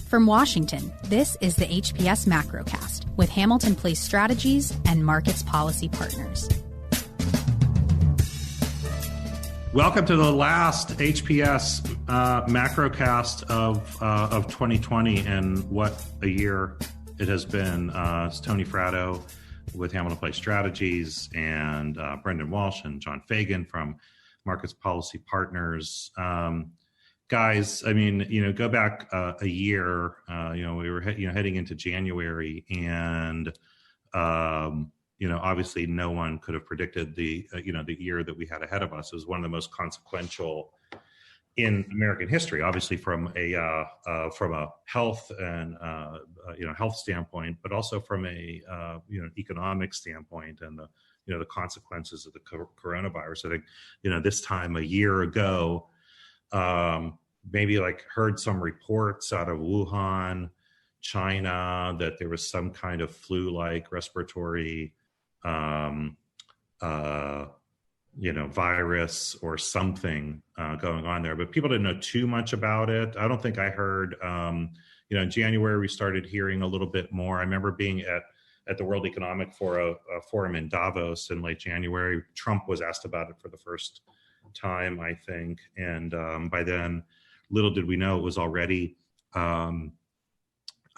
From Washington, this is the HPS Macrocast with Hamilton Place Strategies and Markets Policy Partners. Welcome to the last HPS Macrocast of 2020, and what a year it has been. It's Tony Fratto with Hamilton Place Strategies, and Brendan Walsh and John Fagan from Markets Policy Partners. Guys, I mean, go back a year. We were heading into January, and obviously no one could have predicted the year that we had ahead of us. It was one of the most consequential in American history, obviously from a health and health standpoint, but also from a economic standpoint, and the consequences of the coronavirus. I think this time a year ago, maybe heard some reports out of Wuhan, China, that there was some kind of flu-like respiratory virus or something going on there, but people didn't know too much about it. I don't think I heard, in January we started hearing a little bit more. I remember being at the World Economic Forum in Davos in late January. Trump was asked about it for the first time, I think, and by then, little did we know it was already in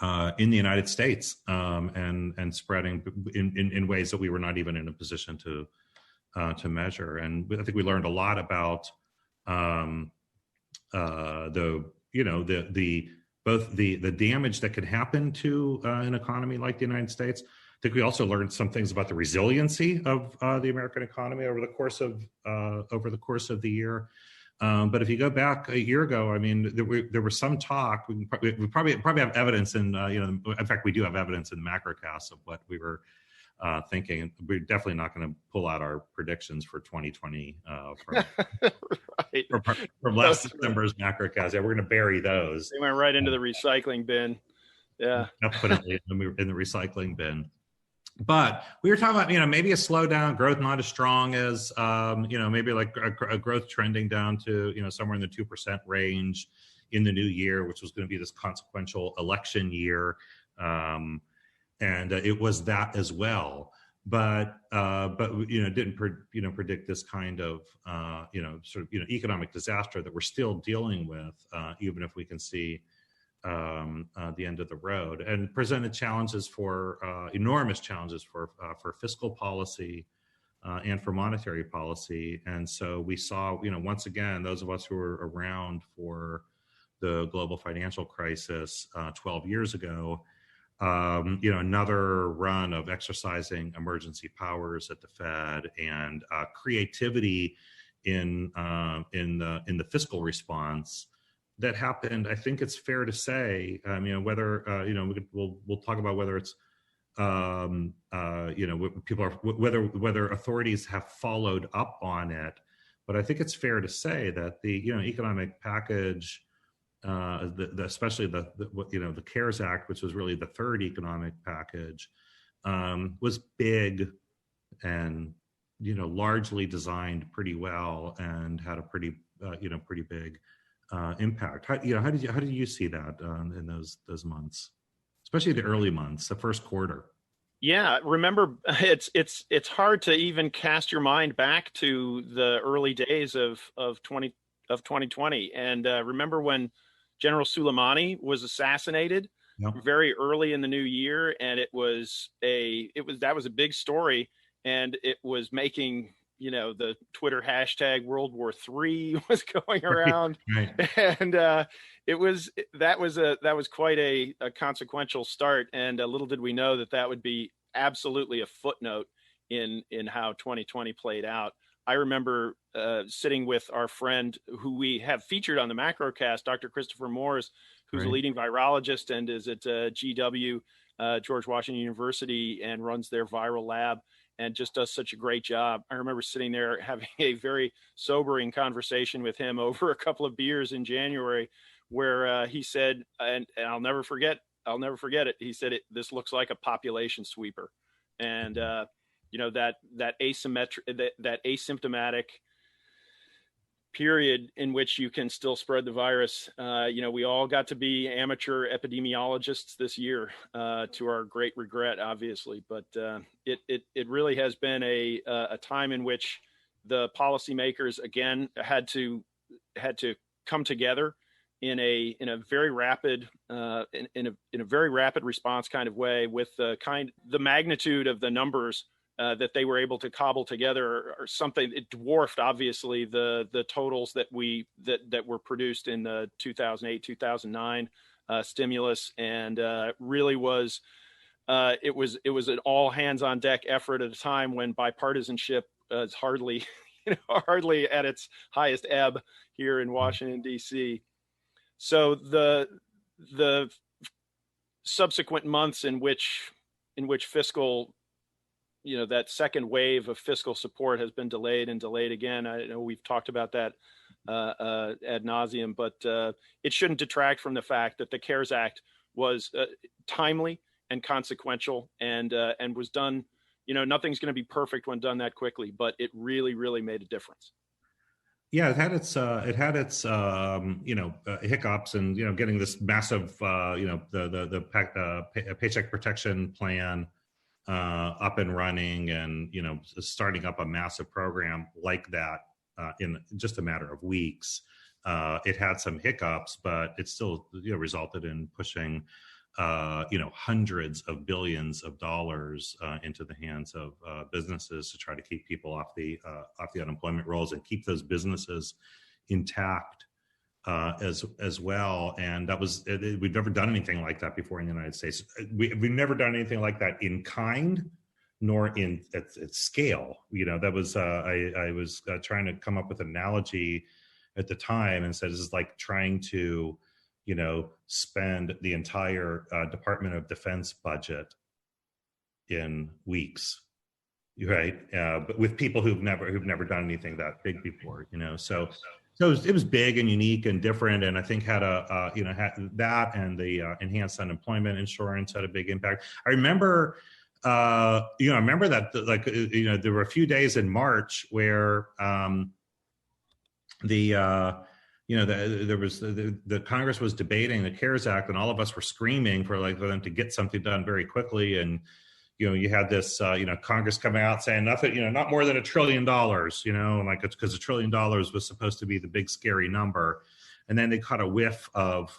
the United States, and spreading in ways that we were not even in a position to measure. And I think we learned a lot about both the damage that could happen to an economy like the United States. I think we also learned some things about the resiliency of the American economy over the course of the year. But if you go back a year ago, I mean, there was some talk. We probably have evidence, in fact, we do have evidence in the Macrocast of what we were thinking. We're definitely not going to pull out our predictions for 2020 from last September's Macrocast. Yeah, we're going to bury those. They went right into the recycling bin. Yeah, definitely in the recycling bin. But we were talking about, maybe a slowdown, growth not as strong as, maybe a growth trending down to, somewhere in the 2% range in the new year, which was going to be this consequential election year. And it was that as well. But didn't predict this kind of, economic disaster that we're still dealing with, even if we can see the end of the road, and presented challenges enormous challenges for fiscal policy and for monetary policy. And so we saw, once again, those of us who were around for the global financial crisis 12 years ago, another run of exercising emergency powers at the Fed, and creativity in the fiscal response that happened. I think it's fair to say, whether we'll talk about whether it's whether authorities have followed up on it, but I think it's fair to say that the economic package, especially the CARES Act, which was really the third economic package, was big and largely designed pretty well and had a pretty big impact. How did you see that in those months, especially the early months, the first quarter? Yeah, remember, it's hard to even cast your mind back to the early days of 2020, and remember when General Soleimani was assassinated. Yep. Very early in the new year, and that was a big story, and it was making the Twitter hashtag World War III was going around, right. And that was quite a consequential start. And little did we know that would be absolutely a footnote in how 2020 played out. I remember sitting with our friend who we have featured on the Macrocast, Dr. Christopher Moores, who's a leading virologist and is at GW, George Washington University, and runs their viral lab, and just does such a great job. I remember sitting there having a very sobering conversation with him over a couple of beers in January, where he said, and I'll never forget it. He said, this looks like a population sweeper. And, that asymptomatic period in which you can still spread the virus. We all got to be amateur epidemiologists this year, to our great regret, obviously. But it really has been a time in which the policymakers again had to come together in a very rapid in a very rapid response kind of way, with the magnitude of the numbers that they were able to cobble together, or something. It dwarfed obviously the totals that were produced in the 2008-2009 stimulus, and really was it was an all hands on deck effort at a time when bipartisanship is hardly hardly at its highest ebb here in Washington, D.C. So the subsequent months in which fiscal, that second wave of fiscal support has been delayed and delayed again. I know we've talked about that ad nauseum, but it shouldn't detract from the fact that the CARES Act was timely and consequential, and was done. Nothing's going to be perfect when done that quickly, but it really, really made a difference. Yeah, it had its hiccups, and getting this massive the paycheck protection plan up and running, and starting up a massive program like that in just a matter of weeks. It had some hiccups, but it still resulted in pushing hundreds of billions of dollars into the hands of businesses to try to keep people off the unemployment rolls and keep those businesses intact as well. And that was we've never done anything like that before in the United States. We've never done anything like that in kind, nor in at scale. That was I was trying to come up with an analogy at the time, and said this is like trying to spend the entire Department of Defense budget in weeks, right? But with people who've never done anything that big before, So it was big and unique and different, and I think had had that, and the enhanced unemployment insurance had a big impact. I remember, I remember that there were a few days in March where there was the Congress was debating the CARES Act, and all of us were screaming for them to get something done very quickly. And you had this Congress coming out saying nothing, not more than $1 trillion, it's because $1 trillion was supposed to be the big scary number. And then they caught a whiff of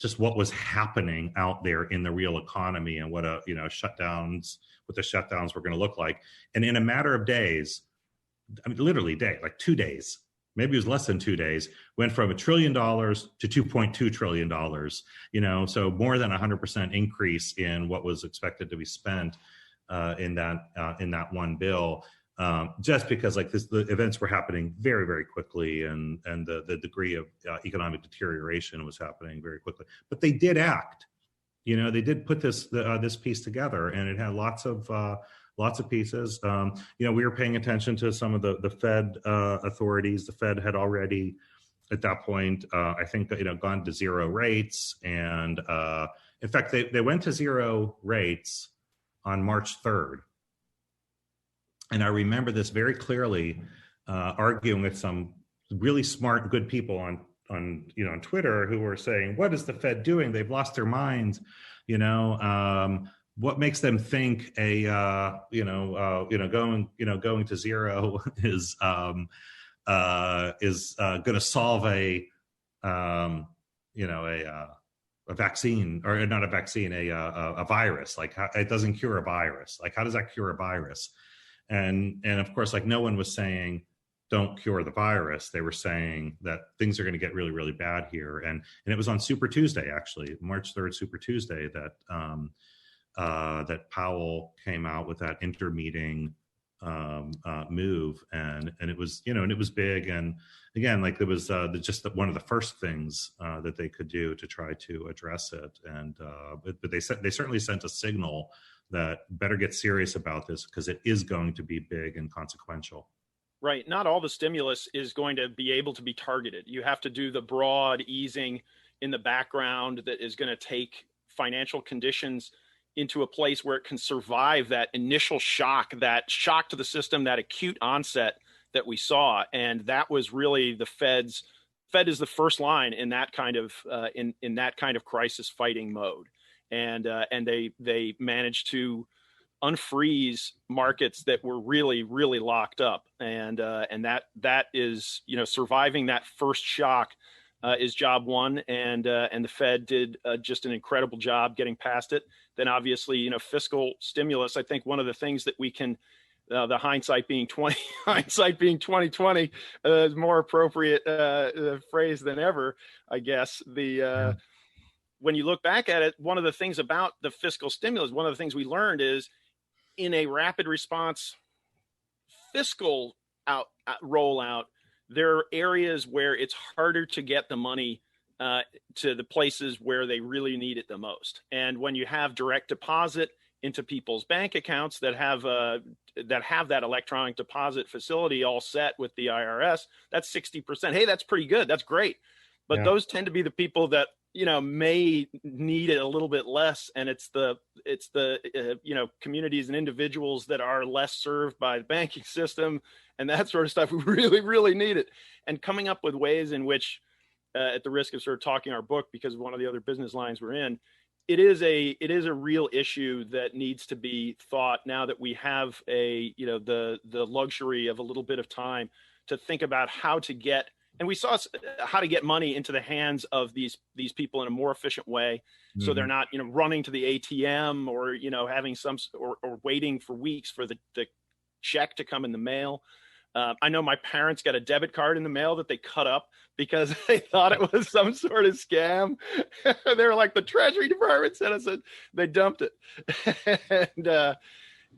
just what was happening out there in the real economy, and what what the shutdowns were going to look like. And in a matter of days, literally like 2 days, maybe it was less than 2 days, went from $1 trillion to $2.2 trillion, so more than 100% increase in what was expected to be spent in that one bill, just because the events were happening very, very quickly, and the degree of economic deterioration was happening very quickly. But they did act, they did put this piece together, and it had lots of pieces. We were paying attention to some of the Fed authorities. The Fed had already, at that point, I think, gone to zero rates. And in fact, they went to zero rates on March 3rd. And I remember this very clearly, arguing with some really smart, good people on Twitter, who were saying, "What is the Fed doing? They've lost their minds." What makes them think going to zero is going to solve a vaccine, or not a vaccine, a virus? It doesn't cure a virus. How does that cure a virus? And of course, no one was saying don't cure the virus. They were saying that things are going to get really, really bad here. And it was on Super Tuesday, actually, March 3rd, Super Tuesday, that Powell came out with that intermeeting move, and it was it was big, and again, it was just one of the first things that they could do to try to address it, and but they certainly sent a signal that better get serious about this, because it is going to be big and consequential. Right. Not all the stimulus is going to be able to be targeted. You have to do the broad easing in the background that is going to take financial conditions into a place where it can survive that initial shock to the system, that acute onset that we saw. And that was really the Fed is the first line in that kind of in that kind of crisis fighting mode. And they managed to unfreeze markets that were really, really locked up. And that is, surviving that first shock is job one. And the Fed did just an incredible job getting past it. Then obviously, fiscal stimulus. I think one of the things that we can, the hindsight being 2020 is more appropriate phrase than ever, I guess. When you look back at it, one of the things about the fiscal stimulus, one of the things we learned is, in a rapid response fiscal rollout, there are areas where it's harder to get the money to the places where they really need it the most. And when you have direct deposit into people's bank accounts that have that electronic deposit facility all set with the IRS, that's 60%. Hey, that's pretty good. That's great. But those tend to be the people that may need it a little bit less, and it's the communities and individuals that are less served by the banking system and that sort of stuff who really, really need it. And coming up with ways in which, at the risk of sort of talking our book because of one of the other business lines we're in, it is a real issue that needs to be thought now that we have the luxury of a little bit of time to think about how to get. And we saw how to get money into the hands of these people in a more efficient way, so they're not running to the ATM or having or waiting for weeks for the check to come in the mail. I know my parents got a debit card in the mail that they cut up because they thought it was some sort of scam. They were like, the Treasury Department sent us it. They dumped it.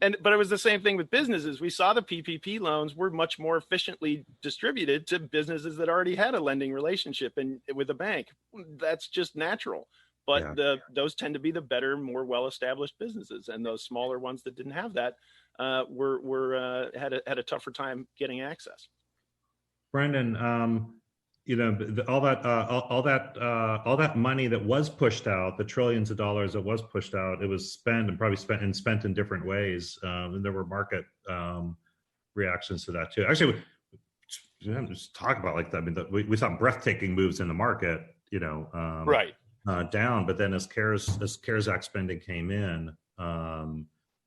But it was the same thing with businesses. We saw the PPP loans were much more efficiently distributed to businesses that already had a lending relationship with a bank. That's just natural. But those tend to be the better, more well-established businesses, and those smaller ones that didn't have that had a tougher time getting access. Brendan, all that money that was pushed out, the trillions of dollars that was pushed out, it was spent and probably spent in different ways. And there were market reactions to that too. Actually, just talk about like that. I mean, we saw breathtaking moves in the market, down. But then as CARES Act spending came in,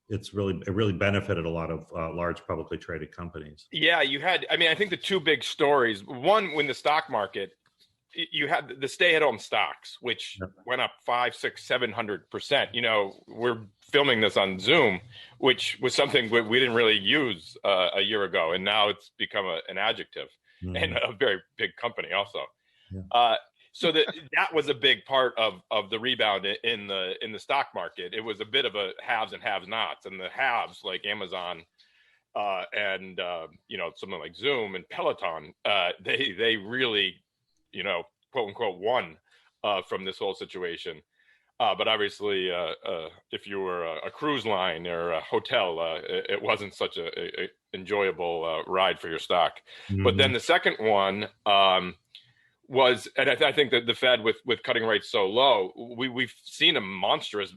it really benefited a lot of large publicly traded companies. Yeah, I think the two big stories, one, when the stock market, you had the stay-at-home stocks, which went up 500, 600, 700%. We're filming this on Zoom, which was something we didn't really use a year ago, and now it's become an adjective, and a very big company also. Yeah. So that was a big part of the rebound in the stock market. It was a bit of a haves and have-nots, and the haves like Amazon and something like Zoom and Peloton, they really quote unquote won from this whole situation. But obviously, if you were a cruise line or a hotel, it wasn't such a enjoyable ride for your stock. Mm-hmm. But then the second one was, and I think that the Fed with cutting rates so low, we've seen a monstrous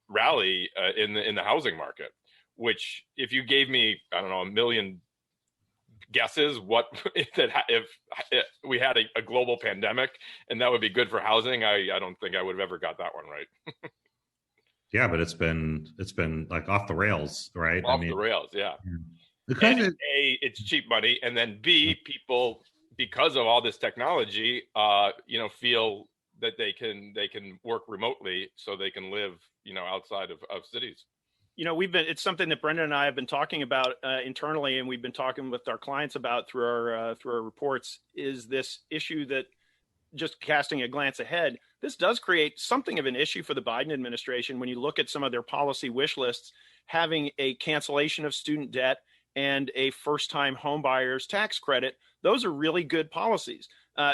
rally in the housing market. Which, if you gave me, I don't know, a million guesses what if we had a global pandemic and that would be good for housing, I don't think I would have ever got that one right. Yeah, but it's been like off the rails, right? The rails, yeah. Because it's cheap money, and then B, people, because of all this technology, feel that they can work remotely, so they can live, outside of cities. It's something that Brendan and I have been talking about internally, and we've been talking with our clients about through our reports, is this issue that, just casting a glance ahead, this does create something of an issue for the Biden administration when you look at some of their policy wish lists, having a cancellation of student debt and a first-time homebuyers tax credit. Those are really good policies.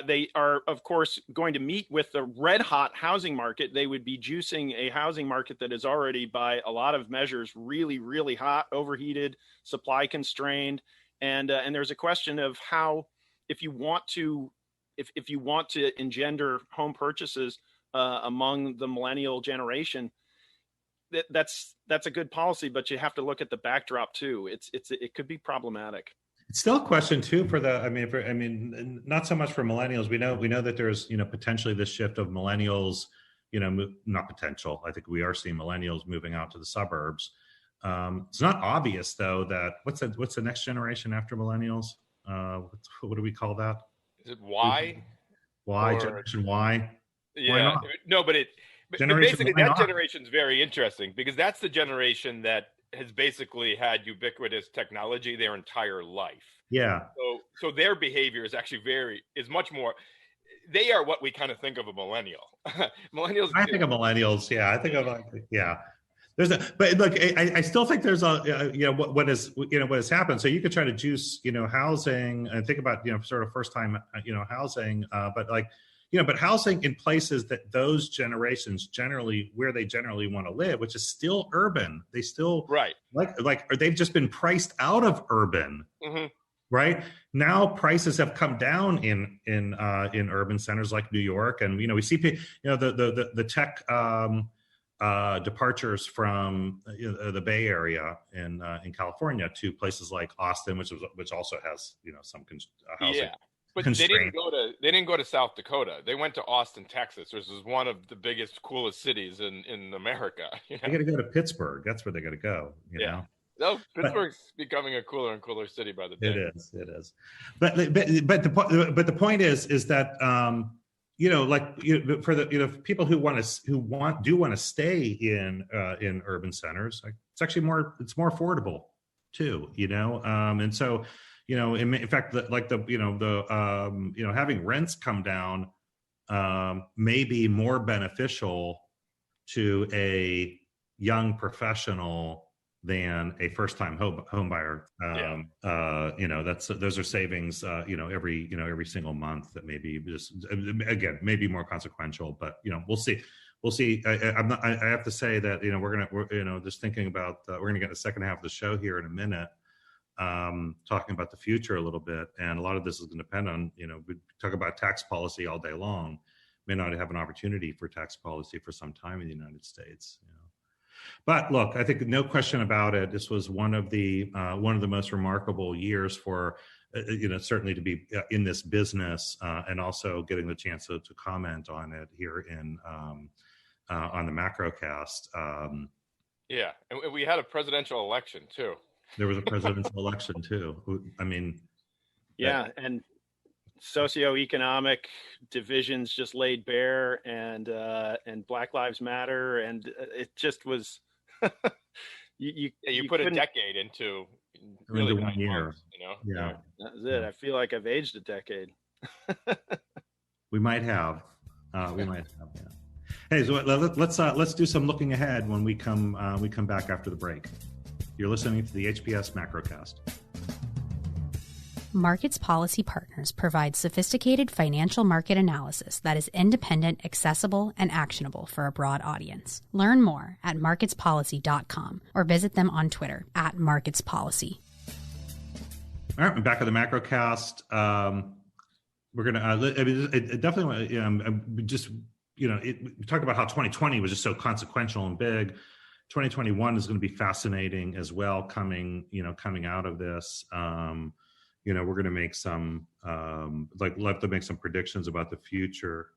They are, of course, going to meet with the red-hot housing market. They would be juicing a housing market that is already, by a lot of measures, really, really hot, overheated, supply constrained, and there's a question of how, if you want to engender home purchases among the millennial generation, that's a good policy, but you have to look at the backdrop too. It could be problematic. It's still a question too for the. I mean, not so much for millennials. We know that there's potentially this shift of millennials. Not potential. I think we are seeing millennials moving out to the suburbs. It's not obvious though that what's the next generation after millennials? What do we call that? Is it Y? Generation Y? Yeah, no, but basically that generation's very interesting because that's the generation that has basically had ubiquitous technology their entire life. Yeah. So their behavior is actually is much more. They are what we kind of think of a millennial. Millennials. I think of millennials. Yeah, I think of yeah. But look, I still think there's what has happened. So you could try to juice housing and think about sort of first time housing, but housing in places that those generations where they generally want to live, which is still urban. They still or they've just been priced out of urban. Mm-hmm. Right now, prices have come down in urban centers like New York, and we see the tech departures from the Bay Area in California to places like Austin, which also has some housing. Yeah. But they didn't go to South Dakota. They went to Austin, Texas, which is one of the biggest, coolest cities in America. They got to go to Pittsburgh. That's where they got to go. You know? No, Pittsburgh's becoming a cooler and cooler city by the day. It is. But the point is that for the people who want to stay in urban centers, it's actually more affordable too. And so. In fact, having rents come down may be more beneficial to a young professional than a first-time home buyer. Those are savings, every single month that maybe just maybe more consequential, but we'll see. We'll see. I have to say that we're just thinking about we're gonna get the second half of the show here in a minute. Talking about the future a little bit, and a lot of this is going to depend on we talk about tax policy all day long. May not have an opportunity for tax policy for some time in the United States. But look, I think no question about it. This was one of the most remarkable years for certainly to be in this business, and also getting the chance to comment on it here on the Macrocast. And we had a presidential election too. There was a presidential election too. And socioeconomic divisions just laid bare, and Black Lives Matter, and it just was. you put a decade into really 1 year. Months, Yeah, that was it. I feel like I've aged a decade. We might have. Yeah. Hey, so let's do some looking ahead when we come back after the break. You're listening to the HPS Macrocast. Markets Policy Partners provide sophisticated financial market analysis that is independent, accessible, and actionable for a broad audience. Learn more at marketspolicy.com or visit them on Twitter at marketspolicy. All right, I'm back at the Macrocast. We're gonna definitely we talked about how 2020 was just so consequential and big. 2021 is going to be fascinating as well. Coming out of this, we're going to make some love to make some predictions about the future.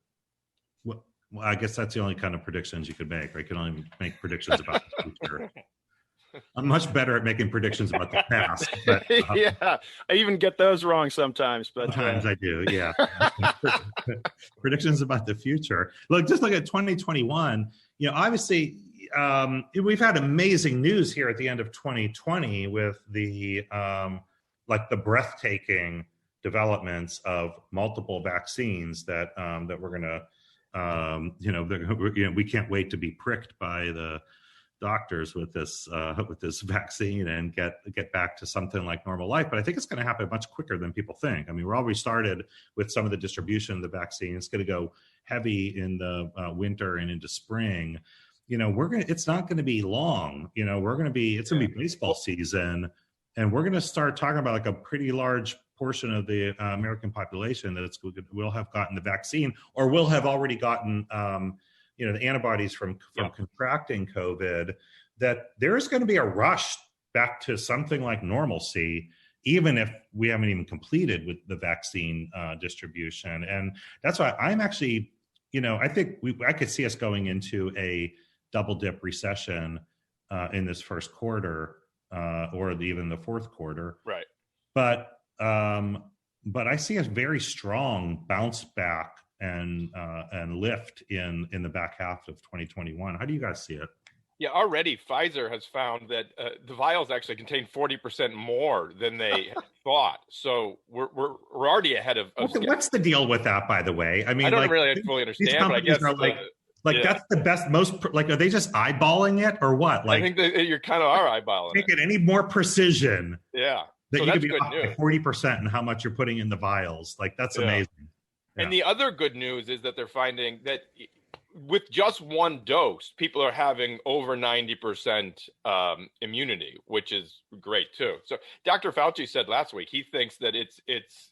Well, I guess that's the only kind of predictions you could make, right? You can only make predictions about the future. I'm much better at making predictions about the past. But, I even get those wrong sometimes. But sometimes I do, yeah. Predictions about the future. Look at 2021. Obviously, we've had amazing news here at the end of 2020 with the the breathtaking developments of multiple vaccines that we're gonna we can't wait to be pricked by the doctors with this vaccine and get back to something like normal life. But I think it's going to happen much quicker than people think. I mean, we're already started with some of the distribution of the vaccine. It's going to go heavy in the winter and into spring. It's not going to be long. It's going to be baseball season, and we're going to start talking about like a pretty large portion of the American population that will have gotten the vaccine or will have already gotten the antibodies from contracting COVID. That there is going to be a rush back to something like normalcy even if we haven't even completed with the vaccine distribution. And that's why I'm actually, I think I could see us going into a double dip recession in this first quarter or even the fourth quarter. Right. But I see a very strong bounce back and lift in the back half of 2021. How do you guys see it? Yeah, already Pfizer has found that the vials actually contain 40% more than they thought. So we're already ahead of. What's the deal with that, by the way? I mean, I don't really fully understand, but I guess that's the best, are they just eyeballing it or what? I think that you're kind of eyeballing it. Make it any more precision. Yeah. That you could be off by 40% in how much you're putting in the vials. That's amazing. Yeah. And the other good news is that they're finding that with just one dose, people are having over 90% immunity, which is great too. So Dr. Fauci said last week, he thinks that it's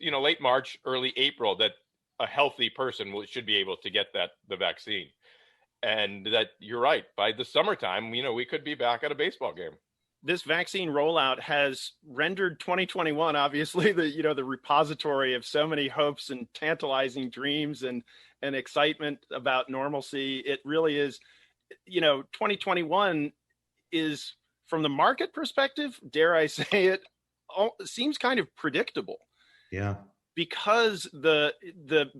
late March, early April, that a healthy person should be able to get the vaccine. And that you're right, by the summertime, we could be back at a baseball game. This vaccine rollout has rendered 2021, obviously, the repository of so many hopes and tantalizing dreams and excitement about normalcy. It really is, 2021 is, from the market perspective, dare I say it, seems kind of predictable. Yeah. Because the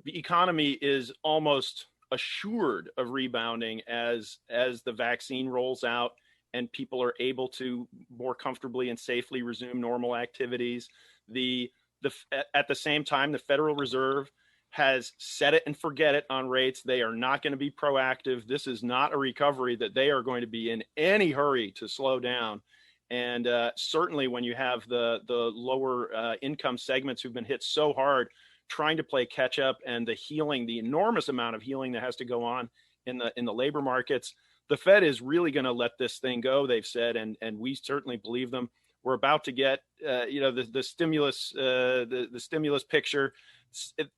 economy is almost assured of rebounding as the vaccine rolls out and people are able to more comfortably and safely resume normal activities. At the same time, the Federal Reserve has set it and forget it on rates. They are not going to be proactive. This is not a recovery that they are going to be in any hurry to slow down. And certainly when you have the lower income segments who've been hit so hard trying to play catch up, and the enormous amount of healing that has to go on in the labor markets, the Fed is really going to let this thing go, they've said, and we certainly believe them. We're about to get the stimulus the stimulus picture.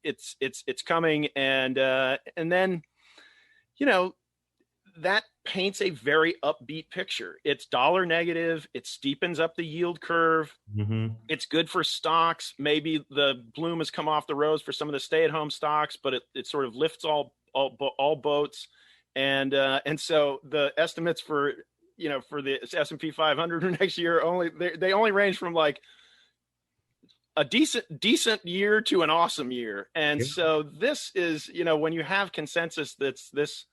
It's coming, and then that paints a very upbeat picture. It's dollar negative. It steepens up the yield curve. Mm-hmm. It's good for stocks. Maybe the bloom has come off the rose for some of the stay-at-home stocks, but it sort of lifts all boats. And so the estimates for the S&P 500 next year they only range from like a decent year to an awesome year. And so this is, when you have consensus that's this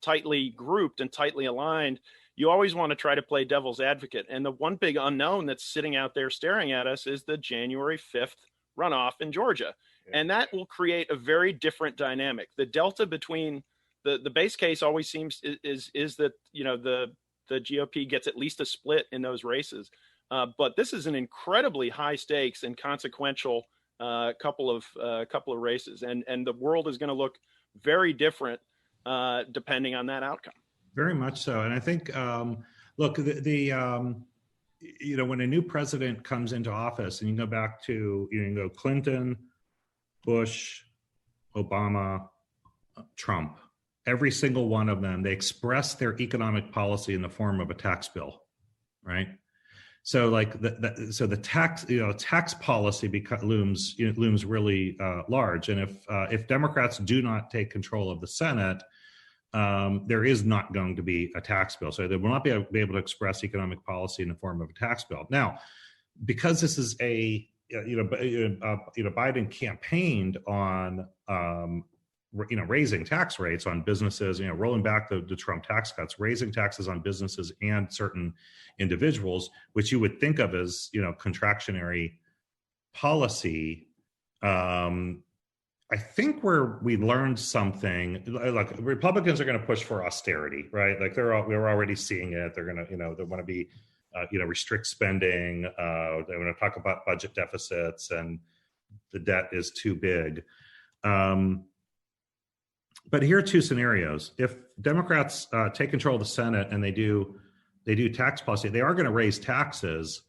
tightly grouped and tightly aligned, you always want to try to play devil's advocate. And the one big unknown that's sitting out there staring at us is the January 5th runoff in Georgia. Yeah. And that will create a very different dynamic. The delta between the base case always seems is that, the GOP gets at least a split in those races. But this is an incredibly high stakes and consequential couple of races. And the world is going to look very different depending on that outcome. Very much so. And I think, look, when a new president comes into office, and you go back to, you can go Clinton, Bush, Obama, Trump, every single one of them, they express their economic policy in the form of a tax bill, right? So the tax policy looms really large. And if Democrats do not take control of the Senate, there is not going to be a tax bill. So they will not be able to express economic policy in the form of a tax bill. Now, because this is Biden campaigned on raising tax rates on businesses, rolling back the Trump tax cuts, raising taxes on businesses and certain individuals, which you would think of as, contractionary policy. I think where we learned something, like Republicans are going to push for austerity, right? Like we're already seeing it. They're going to, they want to be, restrict spending. They want to talk about budget deficits and the debt is too big. But here are two scenarios. If Democrats take control of the Senate and they do tax policy, they are going to raise taxes,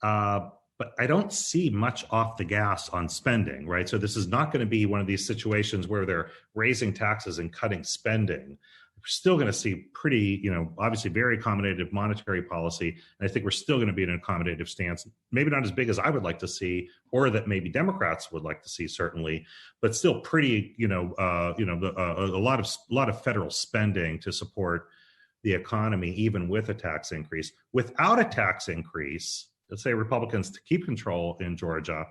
but I don't see much off the gas on spending, right? So this is not going to be one of these situations where they're raising taxes and cutting spending. we're still going to see pretty, obviously very accommodative monetary policy. And I think we're still going to be in an accommodative stance, maybe not as big as I would like to see, or that maybe Democrats would like to see, certainly, but still pretty, a lot of federal spending to support the economy, even with a tax increase. Without a tax increase, let's say Republicans to keep control in Georgia,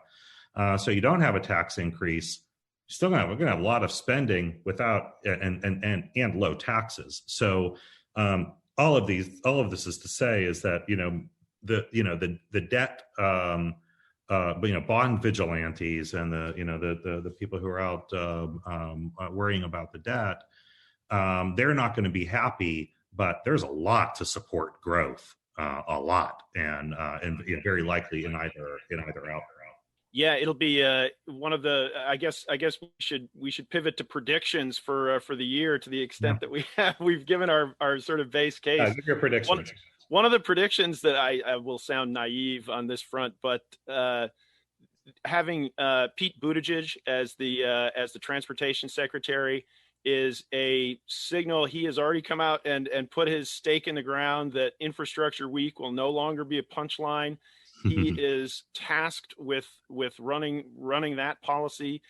so you don't have a tax increase, we're going to have a lot of spending without and low taxes. So all of this is to say is that the debt bond vigilantes and the people who are out worrying about the debt, they're not going to be happy. But there's a lot to support growth, a lot, and very likely in either outcome. Yeah, it'll be one of the. I guess we should pivot to predictions for the year to the extent that we've given our sort of base case. Give your predictions. One of the predictions that I will sound naive on this front, but having Pete Buttigieg as the transportation secretary is a signal. He has already come out and put his stake in the ground that Infrastructure Week will no longer be a punchline. He is tasked with running that policy.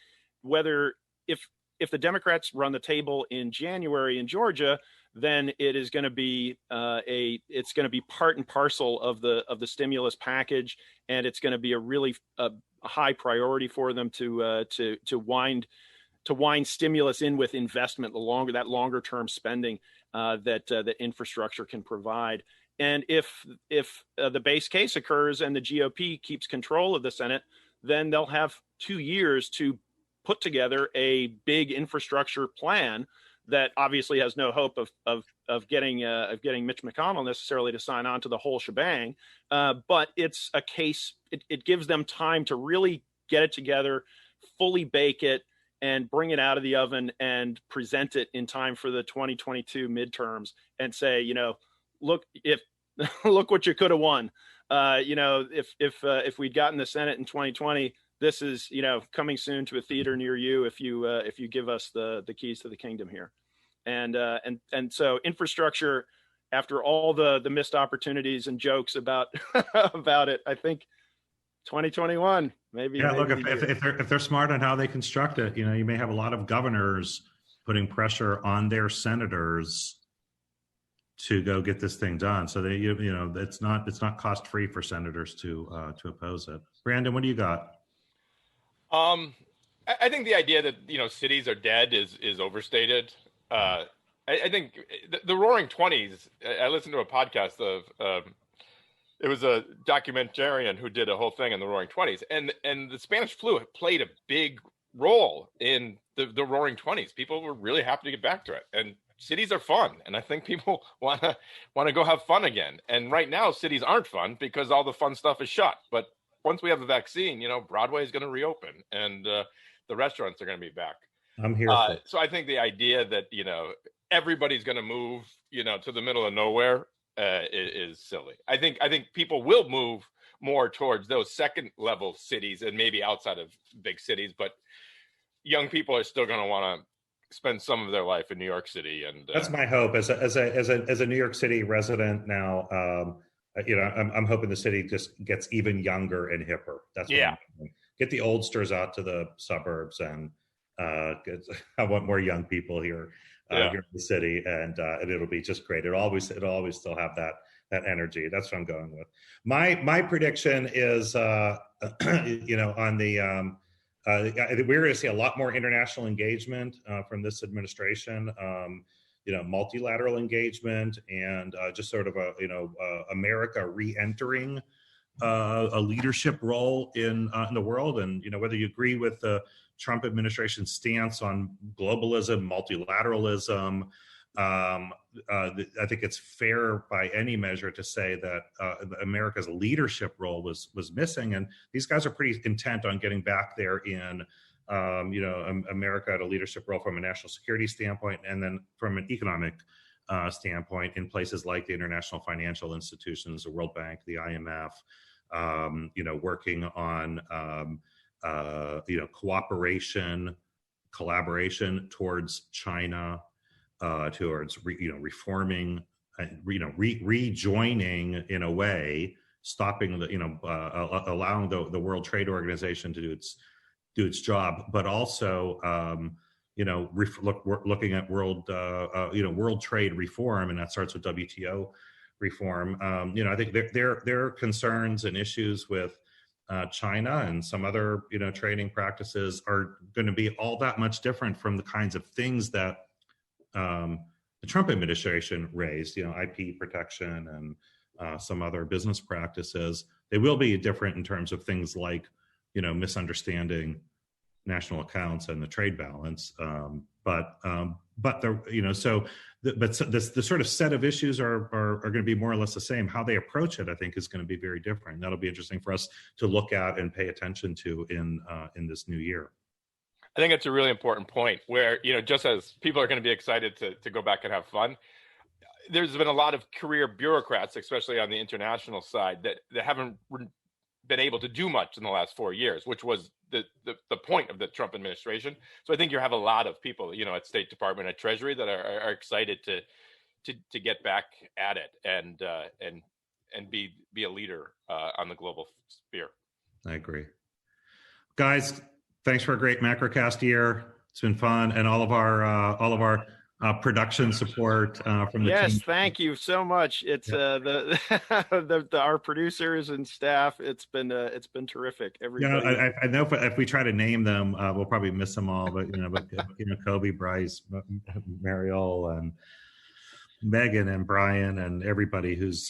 Whether if the Democrats run the table in January in Georgia, then it is going to be it's going to be part and parcel of the stimulus package, and it's going to be a really high priority for them to wind stimulus in with investment, that longer term spending that infrastructure can provide. And if the base case occurs and the GOP keeps control of the Senate, then they'll have 2 years to put together a big infrastructure plan that obviously has no hope of getting Mitch McConnell necessarily to sign on to the whole shebang. But it's a case. It gives them time to really get it together, fully bake it, and bring it out of the oven and present it in time for the 2022 midterms, and say, look what you could have won. If we'd gotten the Senate in 2020, this is coming soon to a theater near you if you give us the keys to the kingdom here. And so infrastructure, after all the missed opportunities and jokes about about it, I think 2021 maybe. Yeah, look, if they're smart on how they construct it, you may have a lot of governors putting pressure on their senators to go get this thing done. So they, it's not cost free for senators to oppose it. Brandon, what do you got? I think the idea that cities are dead is overstated. I think the Roaring '20s. I listened to a podcast of it was a documentarian who did a whole thing on the Roaring '20s, and the Spanish flu played a big role in the Roaring '20s. People were really happy to get back to it, and cities are fun, and I think people want to go have fun again. And right now, cities aren't fun because all the fun stuff is shut. But once we have the vaccine, Broadway is going to reopen, and the restaurants are going to be back. I'm here. So I think the idea that everybody's going to move to the middle of nowhere is silly. I think people will move more towards those second level cities and maybe outside of big cities, but young people are still going to want to spend some of their life in New York City, and that's my hope as a New York City resident now. I'm hoping the city just gets even younger and hipper. That's what I'm doing. Get the oldsters out to the suburbs, and I want more young people here in the city, and it'll be just great. It'll always still have that energy. That's what I'm going with. My prediction is on the. I think we're going to see a lot more international engagement from this administration, multilateral engagement, and just sort of America re-entering a leadership role in the world. And whether you agree with the Trump administration's stance on globalism, multilateralism, I think it's fair by any measure to say that America's leadership role was missing, and these guys are pretty intent on getting back there in America at a leadership role from a national security standpoint, and then from an economic standpoint in places like the international financial institutions, the World Bank, the IMF, working on cooperation, collaboration towards China. towards reforming, rejoining in a way, stopping the allowing the World Trade Organization to do its job, but also looking at world trade reform, and that starts with WTO reform. I think their concerns and issues with China and some other trading practices are going to be all that much different from the kinds of things that the Trump administration raised, IP protection and some other business practices. They will be different in terms of things like misunderstanding national accounts and the trade balance, but the sort of set of issues are going to be more or less the same. How they approach it, I think, is going to be very different. That'll be interesting for us to look at and pay attention to in this new year. I think it's a really important point where, just as people are going to be excited to go back and have fun, there's been a lot of career bureaucrats, especially on the international side, that haven't been able to do much in the last 4 years, which was the point of the Trump administration. So I think you have a lot of people, at State Department, at Treasury, that are excited to get back at it and be a leader on the global sphere. I agree, guys. Thanks for a great Macrocast year. It's been fun, and all of our production support from the team. Yes, thank you so much. It's our producers and staff. It's been terrific. Everybody. I know if we try to name them, we'll probably miss them all. But Kobe, Bryce, Mariel, and Megan, and Brian, and everybody who's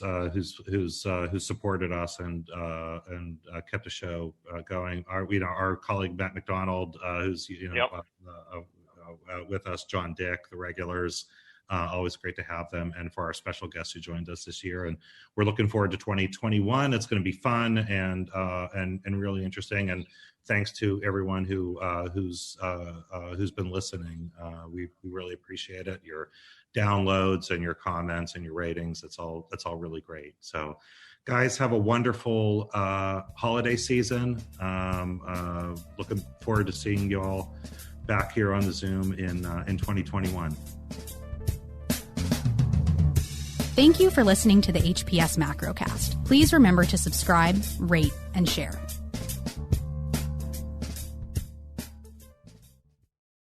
supported us and kept the show going. Our colleague Matt McDonald, who's with us, John Dick, the regulars. Always great to have them, and for our special guest who joined us this year. And we're looking forward to 2021. It's going to be fun and really interesting. And thanks to everyone who's been listening. We really appreciate it. Your downloads and your comments and your ratings. That's all really great. So, guys, have a wonderful holiday season. Looking forward to seeing you all back here on the Zoom in 2021. Thank you for listening to the HPS Macrocast. Please remember to subscribe, rate, and share.